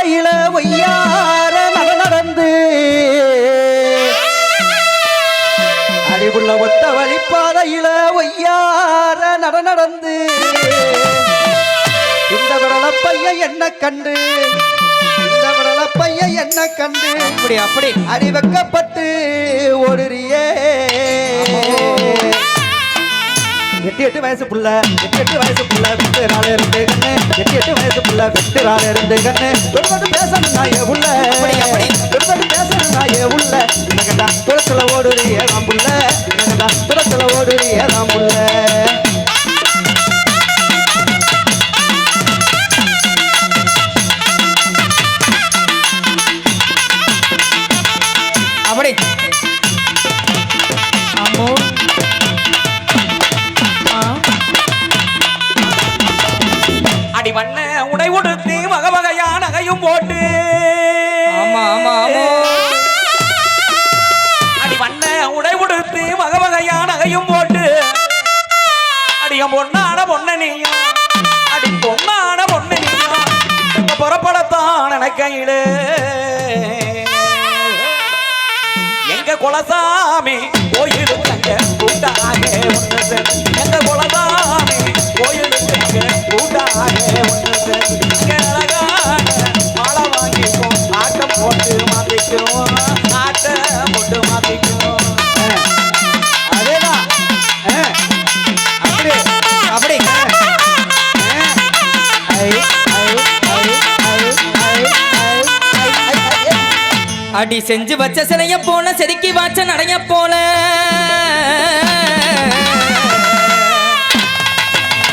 பாதையில ஒய்யார நடந்து அடிவுள்ள ஒத்த வழி பாதையில ஒய்யார நடந்து இந்த விரல பையன் என்ன கண்டு இந்த விரல பையன் என்ன கண்டு அப்படி அடி வைக்கப்பட்டு ஓடுறியே 8 வயசு புள்ள 8 வயசு புள்ள விட்டு நாள் இருந்து கண்ணு 8 வயசு புள்ள விட்டு நாள் இருந்து கண்ணு தொட்டு பேசணும் நாயே உள்ள தொட்டு பேசணும் நாயே உள்ள என்னங்கடா துரத்துல ஓடுறியே நான் புள்ள என்னங்கடா துரத்துல ஓடுறியே நான் புள்ள அப்படி அம்மோ அடி வண்ண உடை உடுத்தி வகை வகையா நகையும் போட்டு அடி வண்ண உடை உடுத்தி வகை வகையா நகையும் போட்டு அடிய பொண்ணான பொண்ணு நீயும் அடி பொண்ணான பொண்ணு நீயும் புறப்படத்தான் நினைக்கையிலே எங்க குலசாமி கோயிலுக்கு கூட்டாக ஒன்று எங்க குலசாமி கோயிலுக்கு கூட்டாக ஒன்று அழகான மாலை வாங்கிக்கும் ஆட்டம் போட்டு மாத்திக்கும் ஆட்டம் போட்டு மாத்திக்கும் அதேதான் அப்படி அப்படி அடி செஞ்சு வச்ச சிலைய போல செதுக்கி வாச்ச நடைய போல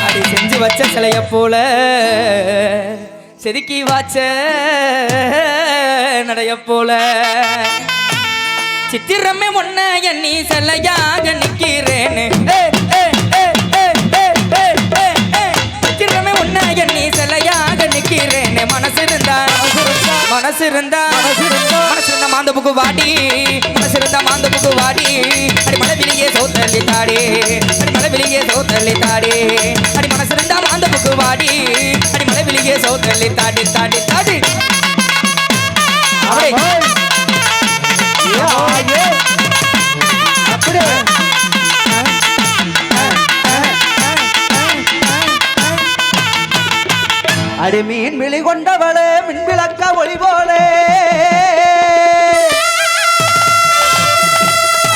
அடி செஞ்சு வச்ச சிலைய போல செதுக்கி வாச்ச நடைய போல சித்திரமே ஒன்ன எண்ணி சிலையாக நிக்கிறேன்னு சித்திரமே ஒன்ன எண்ணி சிலையாக நிக்கிறேன்னு மனசு இருந்தா மாந்தப்புக்கு வாடி மனசு இருந்தா மாந்தப்புக்கு வாடி அடி மலைவிலேயே சோத்தள்ளி தாடி அடி மலைவிலேயே சோத்தள்ளி தாடி அடி மனசு இருந்தா மாந்தப்புக்கு வாடி அடி மலைவிலேயே சோத்தள்ளி தாடி தாடி தாடி அடி மீன் விழி கொண்டவளே மின் விளக்க ஒளி போலே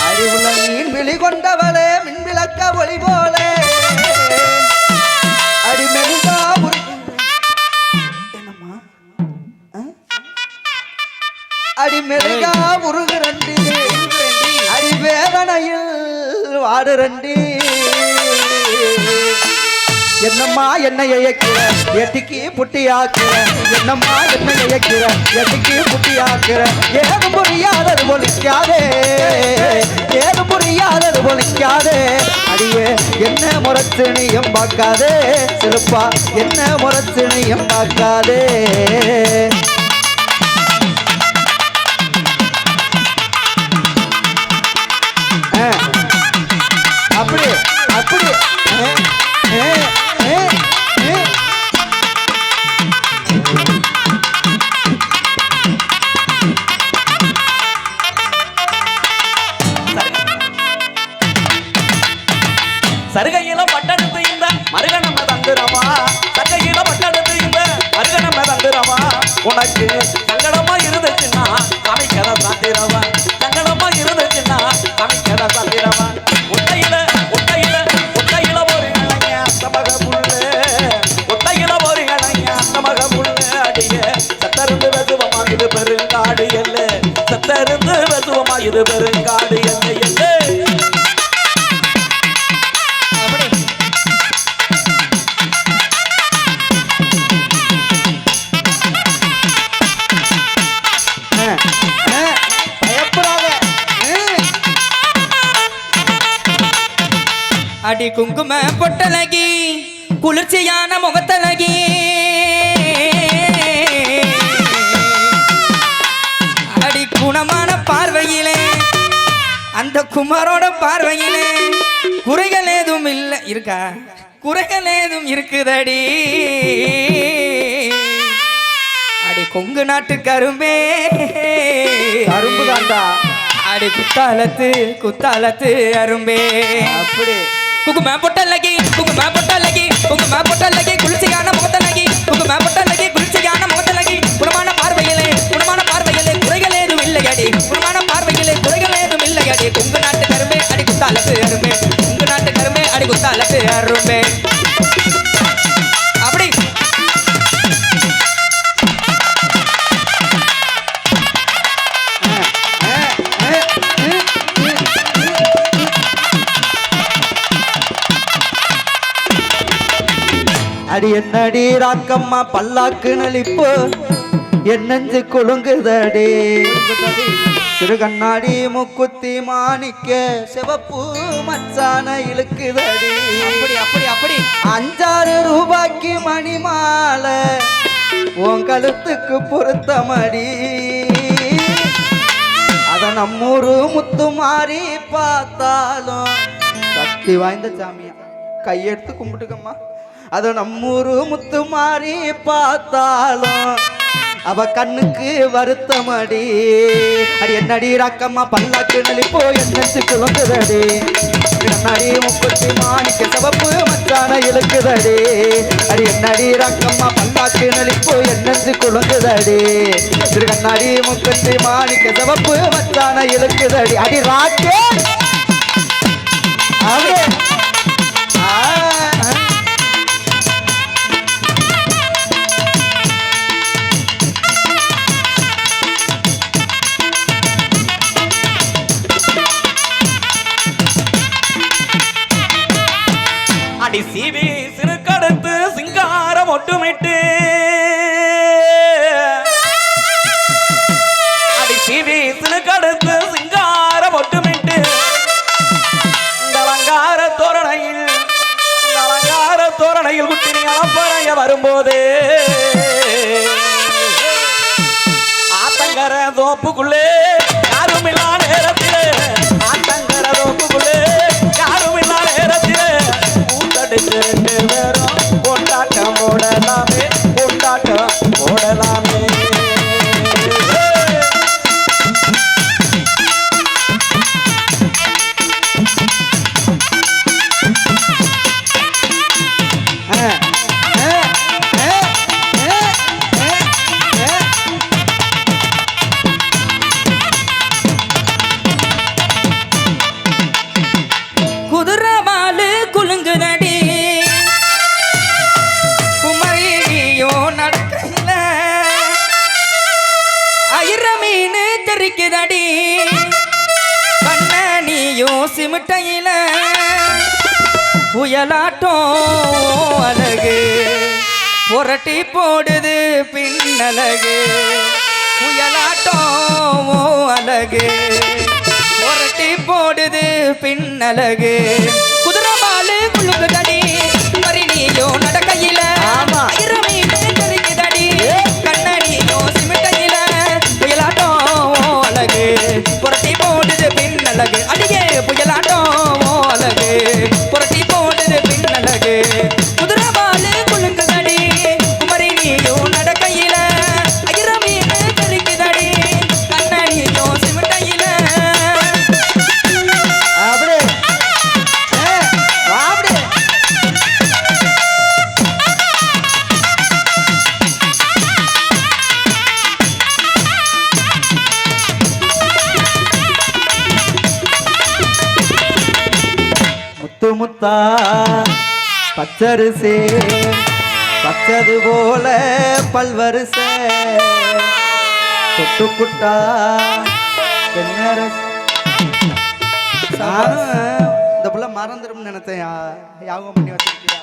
அடி உள்ள மீன் விழி கொண்டவளே மின் விளக்க ஒளி போலே அடி மெழுகா என்னம்மா அடி மெழுகா முருகரண்டி அடி வேதனையில் வாடுரண்டி என்னம்மா என்ன இயக்கிற எட்டிக்கு புட்டியாக்குற என்னம்மா என்ன இயக்கிற எட்டிக்கு புட்டியாக்குற ஏது புரியாதது ஒழிக்காதே ஏது புரியாதது ஒழிக்காதே அடியே என்ன முரத்தினியும் பார்க்காதே சிறப்பா என்ன முரத்தினியும் பார்க்காதே அப்படி அப்படி சருகையில பட்டெடுத்து இந்த மருகனம்ம தந்துரமா சருகையில பட்டெடுத்து இந்த மருகனம்ம தந்துரமா உனக்கு சங்கடமா இருந்துச்சுன்னா சமைக்கத சாத்திரவா சங்கடமா இருந்துச்சுன்னா சமைக்கத சாத்திரவா ஒத்தையில ஒரு இளைஞ சமக புல்லு ஒத்தையில ஒரு இளைஞ சமக புல்லு அடிய சத்தருந்து வெசுவமா இது பெருங்காடு எல்ல சத்தருந்து வெசுவமா இது பெருங்காடு எல்ல எல்ல அடி குங்கும பொட்டலகி குளிர்ச்சியான முகத்தலகி அடி குணமான பார்வையிலே அந்த குமாரோட பார்வையிலே குறைகள் ஏதும் இல்லை இருக்கா குறைகள் ஏதும் இருக்குதடி அடி கொங்கு நாட்டு கரும்பே கரும்பு தாண்டா. அடி குத்தாலத்து குத்தாலத்து அரும்பே அப்படி குங்கும பொட்டலகி குங்கும பொட்டலகி குங்கும பொட்டலகி குளிர்ச்சியான முகத்தலகி குங்கும பொட்டலகி குளிர்ச்சியான முகத்தலகி குணமான பார்வையிலே குறைகள் ஏதும் இல்லையடி குணமான பார்வையிலே குறைகள் ஏதும் இல்லையடி கொங்கு நாட்டு கரும்பே அடி குத்தாலத்து அரும்பே கொங்கு நாட்டு கரும்பே அடி குத்தாலத்து அரும்பே அப்படி அடி என்னடி ராக்கம்மா பல்லாக்கு நலிப்போ என்னஞ்சு குலுங்குதடி சிறு கண்ணாடி முக்குத்தி மாணிக்க சிவப்பு மச்சான இழுக்குதடி அப்படி அப்படி அப்படி 5-6 ரூபாய்க்கு மணி மாலை உன் கழுத்துக்கு பொருத்தமடி அத நம்மூரு முத்து மாறி பார்த்தாலும் சக்தி வாய்ந்த சாமியா கையெடுத்து கும்பிட்டுக்கம்மா அத நம்மூரு முத்து மாறி பார்த்தாலும் அவ கண்ணுக்கு வருத்தமடி அடி என்னடி ராக்கம்மா பல்லாக்கு நலிப்போ என்னச்சு குழங்குதடி கண்ணாடி முக்குத்தி மாணிக்க சிவப்பு மச்சான இழுக்குதடி அடி என்னடி ராக்கம்மா பல்லாக்கு நலிப்போ என்னச்சு குழங்குதடி திரு கண்ணாடி முக்குத்தி மாணிக்க சிவப்பு மச்சான இழுக்குதடி அடி ராக்கே அப்படியே அடி சீவி சிறுக்கடுத்து சிங்காரம் ஒட்டுமிட்டு அடி சீவி சிறுக்கடுத்து சிங்காரம் ஒட்டுமிட்டு இந்த அலங்கார தோரணையில் குட்டினி அலப்பறைய வரும்போதே ஆத்தங்கர தோப்புக்குள்ளே யாரும் இல்லா நேரத்திலே ஆத்தங்கர தோப்புக்குள்ளே யாரும் இல்லா நேரத்திலே கூத்தடிச்சு 2 பேரும் கொண்டாட்டம் போடலாமே குதிரவாலு குலுங்குதடி குமரியோ நடக்கல ஐர மீன் தெரிக்குதடி கண்ணனியோ சிமிட்டையில புயலாட்டம் அழகு புரட்டி போடுது பின்னழகு புயலாட்டம் அழகு புரட்டி போடுது பின்னழகு குதிரவாலு குலுங்குதடி மரினியோ நடக்கையில ஐரமீன் தெரிக்குதடி கண்ணனியோ சிமிட்டையில புயலாட்டம் அழகு புரட்டி போடுது பின்னழகு அடியே புயலாட்டம் அழகு புரட்டி போடுது பின்னழகு குதிரவாலு குலுங்குதடி மரினியோ நடக்கையில ஐரமீன் தெரிக்குதடி கண்ணனியோ சிமிட்டையில முத்து முத்தா பச்சரிசே பச்சது போல பல்வரிசை தொட்டு புட்டா தென்னரசு இந்த புள்ள மறந்துடும் நினைத்தேன் யாகம் பண்ணி வச்சிருக்கியா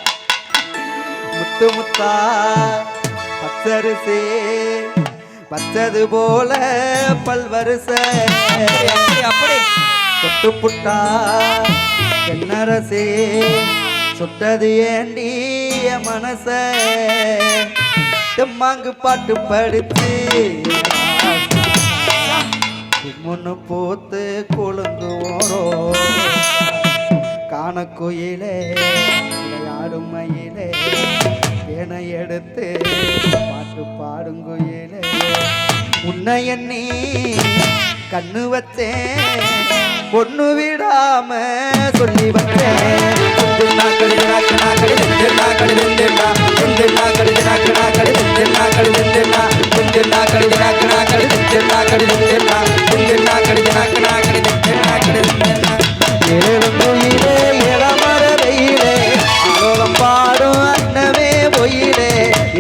முத்து முத்தா பச்சரிசே பச்சது போல பல்வரிசை அப்படி தொட்டு புட்டா தென்னரசே சுட்டது ஏண்டி என் மனச தெம்மாங்கு பாட்டு படிச்சு முன்னு போத்து கொழுந்து ஓரம் காண கோயிலே விளையாடும் மயிலே ஏனை எடுத்து பாட்டு பாடுங்குயிலே உன்னை எண்ணி கண்ணு வச்சேன் பொண்ணு விடாம சொல்லி வச்சேன் குயிலே இளமர வெயிலே ஆலோலம் பாடும் அன்னமே பொயிலே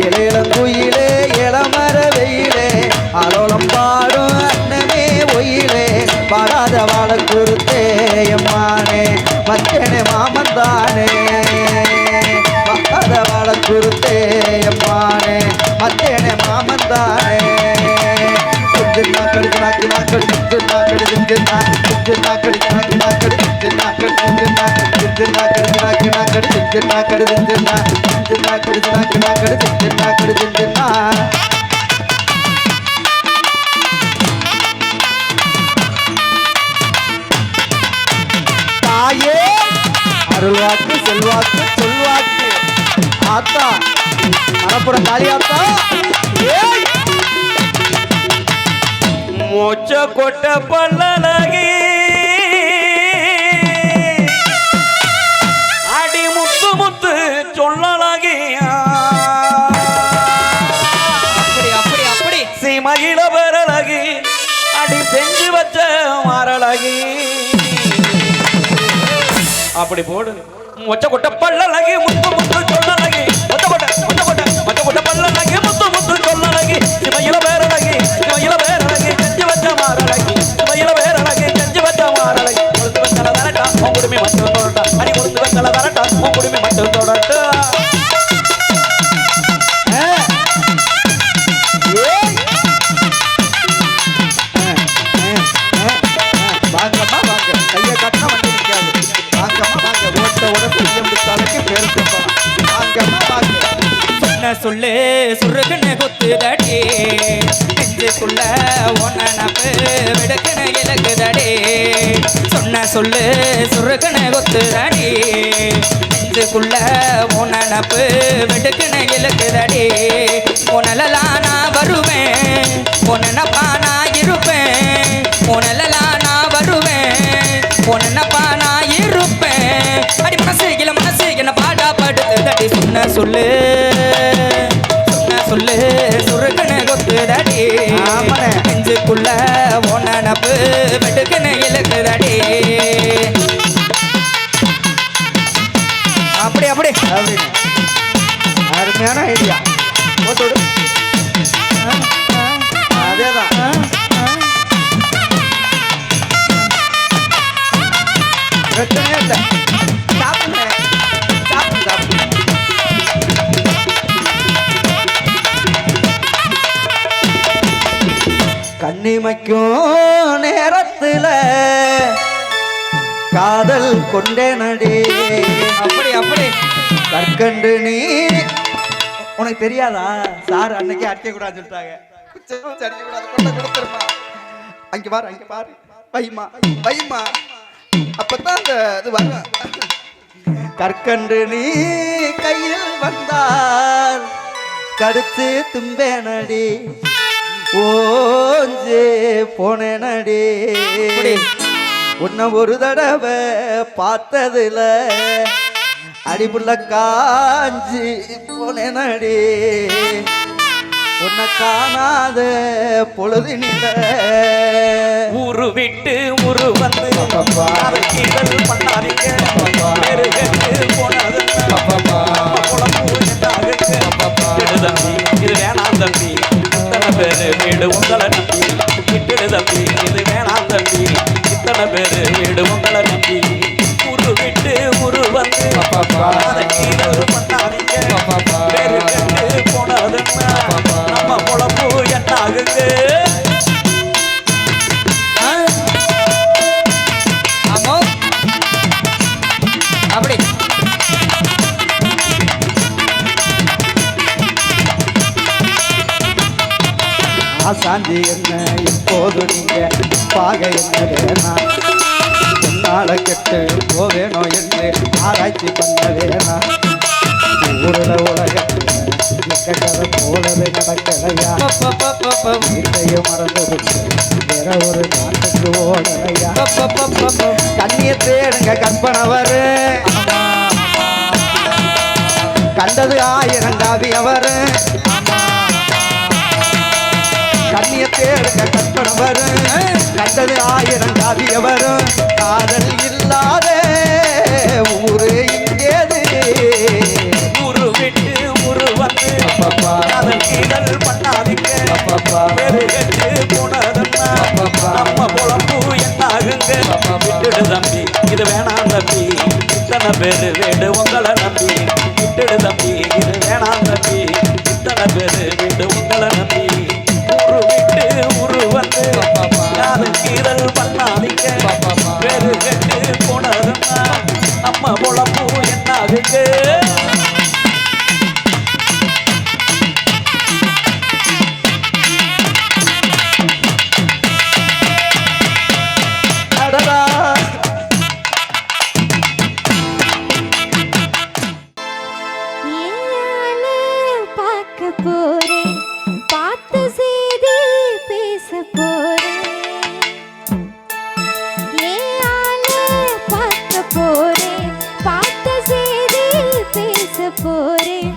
இளங்குயிலே இளமர வெயிலே ஆலோலம் பாடும் அன்னமே பொயிலே பாடாத வாழ குறுத்தே எம்மானே மச்சனே மாமந்தானே பாடாத வாழ குறுத்தே எம்மானே மச்சனே மாமந்தானே தாயே அருள்வாக்கு செல்வாக்கு சொல்வாக்கு ஆத்தா மனப்புறம் காளியாத்தா மோச்ச கொட்ட பல்லழகி அடி முத்து முத்து சொல்லழகி அப்படி அப்படி அப்படி சீமகில பெறழகி அடி செஞ்சு வச்ச மாரழகி அப்படி போடு மொச்ச கொட்ட பல்லழகி முத்து முத்து சொல்லழகி மொச்ச கொட்ட பல்லழகி முத்து முத்து சொல்லழகி சிமையில பேரழகி சிமையில பேரழகி செஞ்சு வச்ச மாரழகி சிமையில பேரழகி செஞ்சு வச்ச மாரழகி கொழுந்து வச்சல தரட்டா உன் குடுமி மட்டும் தொடட்டா அடி கொழுந்து வச்சல தரட்டா உன் குடுமி மட்டும் தொடட்டா வாங்கம்மா வாங்க கையை கட்டினா வந்து நிற்காது வாங்கம்மா வாங்க ஓட்ட உடம்பு முடித்தாலுக்கு பேர் சொல்லலாம் வாங்கம்மா வாங்க சொன்ன சொல்லு சுருக்குன்னு குத்துதடி நெஞ்சுக்குள்ள ஒன்ன நப்பு விடுக்குன்னு இலக்குதடி சொன்ன சொல்லு சுருக்குன்னு குத்துதடி நெஞ்சுக்குள்ள ஒன்ன நப்பு விடுக்குன்னு இலக்குதடி உனலலாம் நான் வருவேன் உனப்பா நான் இருப்பேன் உனலலாம் நான் வருவேன் உனப்பா நான் இருப்பேன் அடி மனசு என்ன பாடா படுத்துதடி சொன்ன சொல்லு சுருக்கனை கொத்துதடி ஆமாண்ணே. நெஞ்சுக்குள்ள ஒன்ன நப்பு வெட்டுக்குன்னு இழுக்குதடி அப்படி அப்படி அப்படின்னு அருமையான ஐடியா போட்டு விடு. அதேதான் பிரச்சனையே இல்லை சாப்பிடுங்க சாப்பிடு சாப்பிடு கண்ணிமைக்கும் நேரத்துல காதல் கொண்டேனடி அப்படி அப்படி கற்கண்டு நீ உனக்கு தெரியாதா சார் அன்னைக்கே அடிக்க கூடாது சொல்லிட்டாங்க அடிக்க கூடாது கொண்ட கொடுத்துருமா அங்க பாரு வைமா வைமா அப்பதான் அந்த இது வரும் கற்கண்டு நீ கையில் வந்தால் கடுத்து தும்பேனடி ஓஞ்சே போனேனடி உன்னை ஒரு தடவை பார்த்ததுல அடிப்புள்ள காஞ்சி போனேனடி உன்னை காணாத பொழுதினில ஊரு விட்டு ஊரு வந்து கீழல் பண்ணாதீங்க பேரு கேட்டு போனது தம்பி இது வேணாம் தம்பி இத்தனை பேரு வீடு உங்களை நம்பி கிட்டுடு தம்பி இது வேணாம் தம்பி இத்தனை பேரு வீடு உங்களை நம்பி ஊரு விட்டு ஊரு வந்து கீழல் பண்ணாதீங்க பேரு கேட்டு போனதுன்னா நம்ம பொழப்பு என்ன ஆகுது ஆமா அப்படி ஆசாந்தி என்ன இப்போது நீங்க பாக என்ன வேணா உன்னால கெட்டு போவேனோ என்று ஆராய்ச்சி பண்ண வேணா ஊரில் உலக கண்டதை போலவே நடக்கலையா வீட்டையே மறந்து வேற ஒரு நாட்டுக்கு ஓடலையா கண்ணிய தேடுங்க கற்பனை வரு கண்டது 1000 காவியம் வரு கண்ணிய தேடுங்க கற்பனை வரு கண்டது 1000 காவியம் வரும் காதல் இல்லாத ஊரு இங்கேது ஊரு விட்டு ஊரு வந்து காதல் கீதல் பண்ணாதீங்க வேறு கட்டு போனதன்னா நம்ம பொழப்பு என்னாகுங்க விட்டுடு தம்பி இது வேணாம் தம்பி இத்தனை பேரு வீடு உங்களை நம்பி விட்டுடு தம்பி இது வேணாம் தம்பி இத்தனை பேரு வீடு உங்களை நம்பி ஊரு விட்டு ஊரு வந்து காதல் கீதல் பண்ணாதீங்க வேறு கட்டு போனதன்னா நம்ம பொழப்பு என்னாகுங்க அடடா ஏயாலே பார்க்க போறேன் பார்த்த செய்தி பேச போறேன் ஏயாலே பார்க்க போறேன் பார்த்த செய்தி பேச போறேன்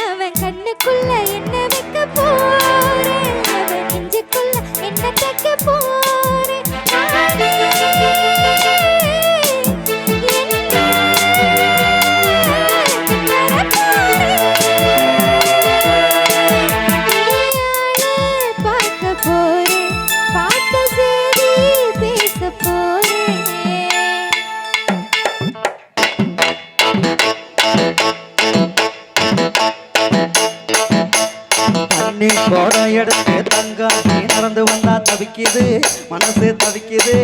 அவன் கண்ணுக்குள்ள என்ன வைக்க போறேன் அவன் நெஞ்சுக்குள்ள என்ன தைக்க போறேன் நானே பார்க்க போறேன் பார்த்த சேரி பேச போறேன் தண்ணி கோடம் எடுத்து தங்கம் நீ நடந்து வந்தா தவிக்குது மனசு தவிக்குது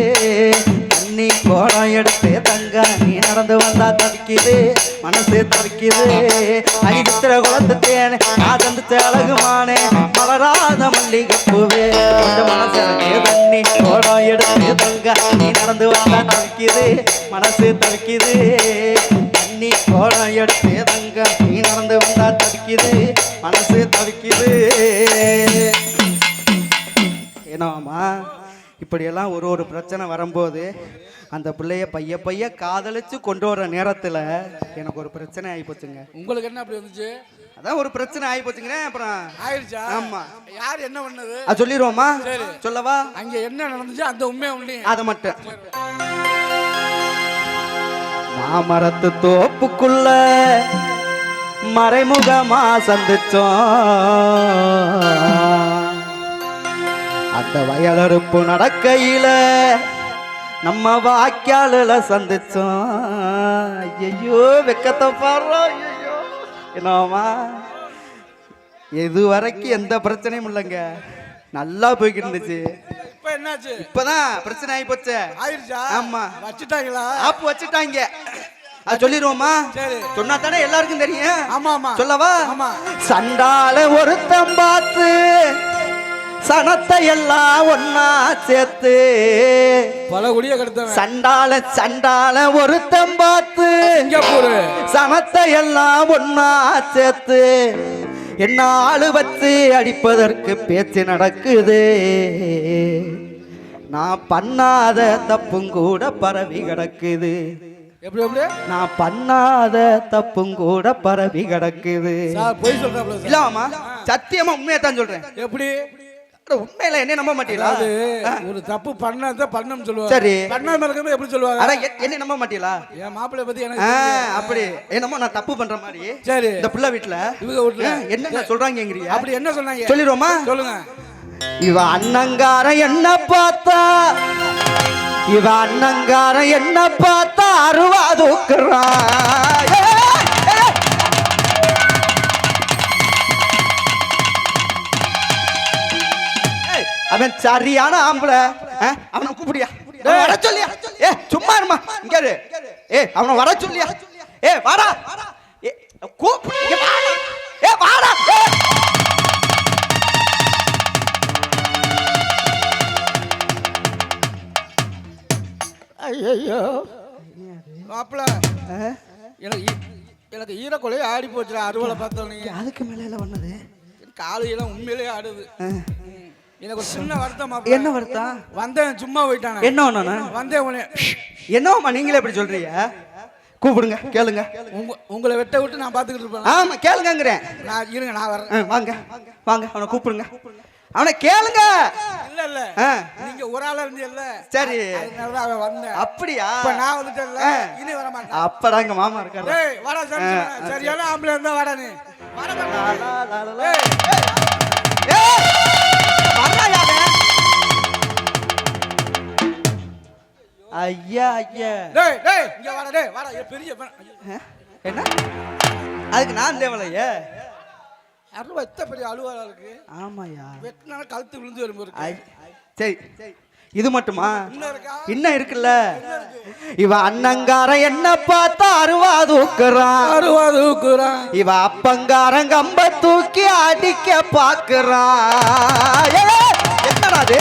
தண்ணி கோடம் எடுத்து தங்கம் நீ நடந்து வந்தா தவிக்குது மனசு தவிக்குது ஐத்திர குளத்து தேனே காதந்து அழகுமானே மலராத மல்லிகைப்பூவே கொஞ்சம் மனசு தண்ணி கோடம் எடுத்து தங்கம் நீ நடந்து வந்தா தவிக்குது மனசு தவிக்குது தண்ணி கோடம் எடுத்து தங்கம் நீ நடந்து வந்தா தவிக்குது மனசு தவிக்குது ஏன்னாமா இப்படியெல்லாம் ஒரு பிரச்சனை வரும்போது அந்த பிள்ளைய பைய காதலிச்சு கொண்டு வர நேரத்தில் எனக்கு ஒரு பிரச்சனை ஆகிப்போச்சுங்க. உங்களுக்கு என்ன அப்படி வந்துச்சு? அதான் ஒரு பிரச்சனை ஆகிப்போச்சுங்க. அப்புறம் ஆயிடுச்சா? ஆமா. யார் என்ன பண்ணது அது சொல்லிடுவோமா? சொல்லவா? அங்க என்ன நடந்துச்சு அந்த உண்மையை உண்டி அதை மட்டும் மாமரத்து தோப்புக்குள்ள மறைமுகமா சந்திச்சோம். அந்த வயலறுப்பு நடக்கையில நம்ம வாய்க்காலில் சந்திச்சோம். ஐயோ வெக்கத்தை பாடுறோம். ஐயோ என்னமா இது வரைக்கும் எந்த பிரச்சனையும் இல்லைங்க, நல்லா போய்கிட்டு இருந்துச்சு. இப்ப என்னாச்சு? இப்பதான் பிரச்சனை ஆகி போச்சு. ஆயிடுச்சா? ஆமா. வச்சுட்டாங்களா? ஆப்பு வச்சுட்டாங்க. அது சொல்லிடுவோமா? சரி. சொன்னா தானே எல்லாருக்கும் தெரியும். ஆமா ஆமா. சொல்லவா? ஆமா. சண்டால ஒருத்தம் பார்த்து சனத்தை எல்லாம் ஒன்னா சேர்த்து பல குடிய கெடுத்தவன் சண்டால ஒருத்தம் பார்த்து சிங்கப்பூர் சனத்தை எல்லாம் ஒன்னா சேர்த்து என்ன ஆளு வச்சு அடிப்பதற்கு பேச்சு நடக்குது. நான் பண்ணாத தப்பும் கூட பரவி கிடக்குது. எப்படி எப்படி? நான் பண்ணாத தப்பும் கூட பரவி கிடக்குது. சார் போய் சொல்றாப்ல சார். இல்லாமா சத்தியமா உண்மையை தான் சொல்றேன். எப்படி? உண்மையில என்ன நம்ப மாட்டீங்களா? அது ஒரு தப்பு பண்ணாத பண்ணணும் சொல்லுவாங்க. சரி. பண்ணாம இருக்கவே எப்படி சொல்லுவாங்க? அட என்ன நம்ப மாட்டீங்களா? என் மாப்பிள்ளை பத்தி எனக்கு அப்படி என்னமோ நான் தப்பு பண்ற மாதிரி. சரி. இந்த புள்ள வீட்டுல இவங்க வீட்டுல என்ன சொல்றாங்கங்கறியா? அப்படி என்ன சொன்னாங்க? சொல்லிடுவோமா? சொல்லுங்க. இவ அண்ணங்கார என்ன பார்த்தா என்ன பார்த்தா அருவா தூக்குறான். அவன் சரியான ஆம்பளை. அவனை கூப்பிடியா? வர சொல்லியா? சும்மா இருமா இங்க. அவனை வர சொல்லியா? வாடா கூப்பிடு. வாடா. ஐயோ மாப்பிள்ள எனக்கு எனக்கு ஈரக்குலையே ஆடி போச்சுடா அறுவலை பார்த்தோன்னே. அதுக்கு மேல பண்ணது காலையெல்லாம் உண்மையிலேயே ஆடுது. எனக்கு ஒரு சின்ன வருத்தம். என்ன வருத்தம்? வந்தேன் சும்மா போயிட்டானே. என்ன ஒண்ணு வந்தேன் உடனே என்னவாமா நீங்களே எப்படி சொல்றீங்க? கூப்பிடுங்க கேளுங்க. உங்களை வெட்ட விட்டு நான் பார்த்துக்கிட்டு இருப்பேன். ஆமா கேளுங்கங்கிறேன். நான் இருங்க நான் வரேன். வாங்க வாங்க அவனை கூப்பிடுங்க. அவனை கேளுங்க. இல்ல இல்ல நீங்க ஒரு ஆளா இருந்தீல்ல. சரி அதனால அவன் வந்தேன். அப்படியா? இப்ப நான் வந்துட்டேன்ல இனி வர மாட்டேன். அப்பதான் எங்க மாமா இருக்காரு. டேய் வாடா சரியான ஆம்பளை இருந்தா வாடா நீ. வாடா. ஐயா ஐயா டேய் டேய் இங்க வாடா டேய் வாடா பெரிய என்ன அதுக்கு நான் தேவலையே அருவா எத்த பெரிய அலுவலா இருக்கு. ஆமாயா வெட்டினால கழுத்து விழுந்து வரும் இருக்கு. சரி இது மட்டுமா? இன்னும் இருக்குல்ல. இவ அண்ணங்கார என்ன பார்த்தா அருவா தூக்குறான். இவ அப்பங்காரன் கம்ப தூக்கி அடிக்க பாக்குறான். என்னடா அது?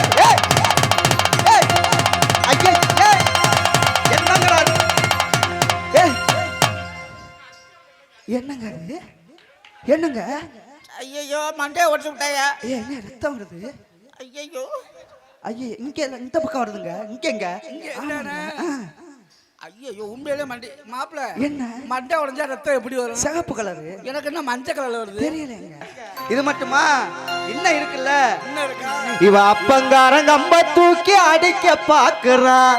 என்னங்க அது? என்னங்க? ஐயோ மண்டே ஒடிச்சு விட்டாயா? என்ன ரத்தம் வருது? ஐயோ ஐயே இங்க இந்த பக்கம் வருதுங்க. இங்க ஐயோ உண்மையிலே மண்டி மாப்பிள்ள என்ன மண்டை உடைஞ்சா ரத்தம் எப்படி வரும்? சிகப்பு கலரு. எனக்கு என்ன மஞ்சள் கலர்ல வருது தெரியலங்க. இது மட்டுமா? இன்னும் இருக்குல்ல. என்ன இருக்கா? இவ அப்பங்காரன் கம்ப தூக்கி அடிக்க பாக்குறான்.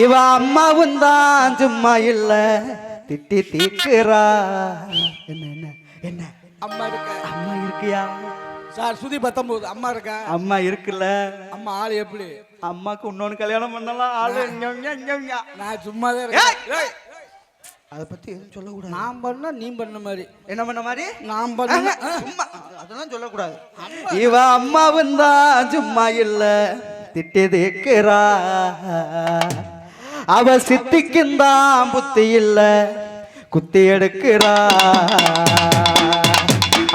இவ அம்மாவும் தான் சும்மா இல்ல திட்டி தீக்குறா. என்ன என்ன என்ன அம்மா இருக்கா? அம்மா இருக்கியா சார்? சுதி 19 அம்மா இருக்கா? அம்மா இருக்குல்ல. அம்மா ஆளு எப்படி? அம்மாக்கு இன்னொன்னு கல்யாணம் பண்ணலாம். ஆளு நான் சும்மாதான் இருக்கேன். அதை பத்தி எதுவும் சொல்லக்கூடாது. நான் பண்ண நீ பண்ண மாதிரி. என்ன பண்ண மாதிரி? நான் பண்ண சும்மா அதெல்லாம் சொல்லக்கூடாது. இவ அம்மாவும் தான் சும்மா இல்ல திட்டி தேக்கிறா. அவ சித்திக்குந்தான் புத்தி இல்ல குத்தி எடுக்கிறா.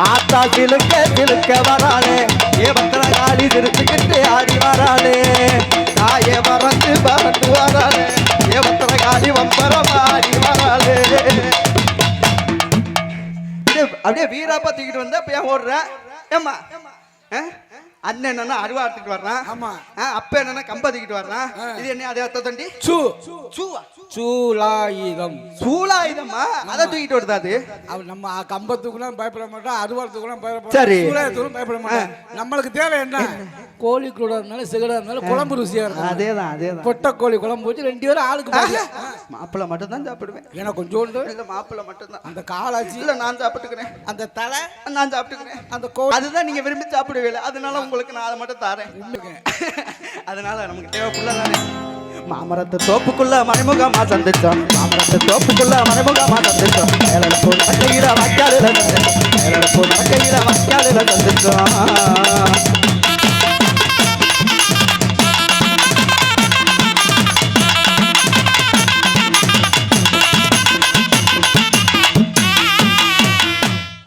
ஆத்தா சிலுக்க வராளே ஏவத்தன காலி திருத்துக்கிட்டு ஆடி வராளே. தாயே பறந்து வராளே ஏவத்தன காலி வம்பரம் ஆடி வராளே. அப்படியே வீராப்பா தூக்கிட்டு வந்தா இப்ப ஏன் ஓடுற? ஏம்மா அண்ணன் என்னன்னா அருவா எடுத்துட்டு வர்றான். ஆமா. அப்ப என்னன்னா கம்ப தூக்கிட்டு வர்றான். இது என்ன அதே அத்த தண்டி? சூலாயுதமா? அதை தூக்கிட்டு வருதா? அது நம்ம கம்பத்துக்குலாம் பயப்பட மாட்டோம், அருவாளத்துக்குலாம் பயப்பட சரி. சூலாயத்துக்கும் பயப்பட மாட்டோம். நம்மளுக்கு தேவை என்ன? கோழி கூட இருந்தாலும் சிகடா இருந்தாலும் குழம்பு ருசியா இருக்கும். அதேதான் பொட்டை கோழி குழம்பு வச்சு 2 பேரும் ஆளுக்கு மாப்பிள்ள மட்டும் தான் சாப்பிடுவேன். எனக்கு கொஞ்சோண்டு இல்ல மாப்பிள்ள மட்டும் தான். அந்த காலாச்சி இல்ல நான் சாப்பிட்டுக்கிறேன். அந்த தலை நான் சாப்பிட்டுக்கிறேன். அந்த கோழி அதுதான் நீங்க விரும்பி சாப்பிடுவீங்க. அதனால உங்களுக்கு நான் அதை மட்டும் தரேன். அதனால நமக்கு தேவைக்குள்ள தானே. மாமரத்து தோப்புக்குள்ள மறைமுகமா சந்திச்சோம். மாமரத்து தோப்புக்குள்ள மறைமுகமா சந்திச்சோம். நடக்கையில வாய்க்காலில சந்திச்சோம். நடக்கையில வாய்க்காலில சந்திச்சோம்.